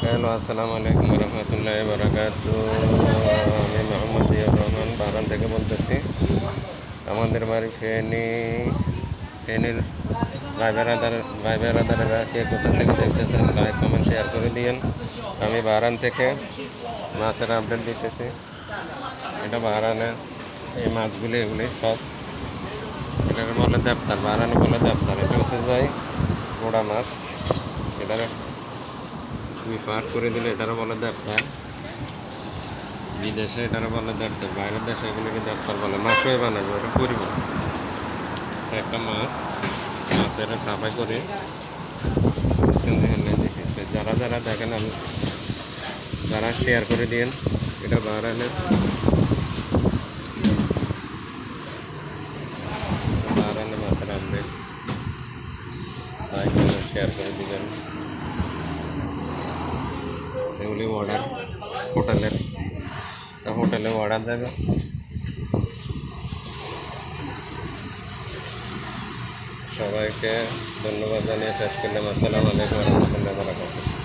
Hello, আসসালামু আলাইকুম রহমতুল্লাহ বারাকাতু। আমি মোহাম্মদ জিয়াউর রহমান বারান থেকে বলতেছি। আমাদের বাড়ি ফেনীর ভাই বেড়াদারেরা কে কোথা থেকে দেখতেছেন, লাইক কমেন্ট শেয়ার করে দিয়েন। আমি বারান থেকে মাছের আপডেট দিতেছি। এটা বারানের এই মাছগুলি এগুলি সব এটাকে বলে দেবতার, বারানে বলে দেবতার। এটা হচ্ছে যাই গোড়া মাছ। এটারে তুমি পার করে দিলে এটারও বলে দেবতার। বিদেশে এটারও বলে দেবতার, বাইরের দেশে এগুলিকে দেবতার বলে। মাছই বানাবে, ওটা করব একটা মাছের সাফাই করে দেখে যারা যারা দেখেন, আমি যারা শেয়ার করে দিন। এটা বারানের মাছের আপডেট, লাইক শেয়ার করে দিবেন। এগুলি অর্ডার হোটেলে অর্ডার যাবে। সবাইকে ধন্যবাদ জানিয়ে শেষ করলাম। আসসালামু আলাইকুম রহমতুল্লাহ বারাকাতুহু।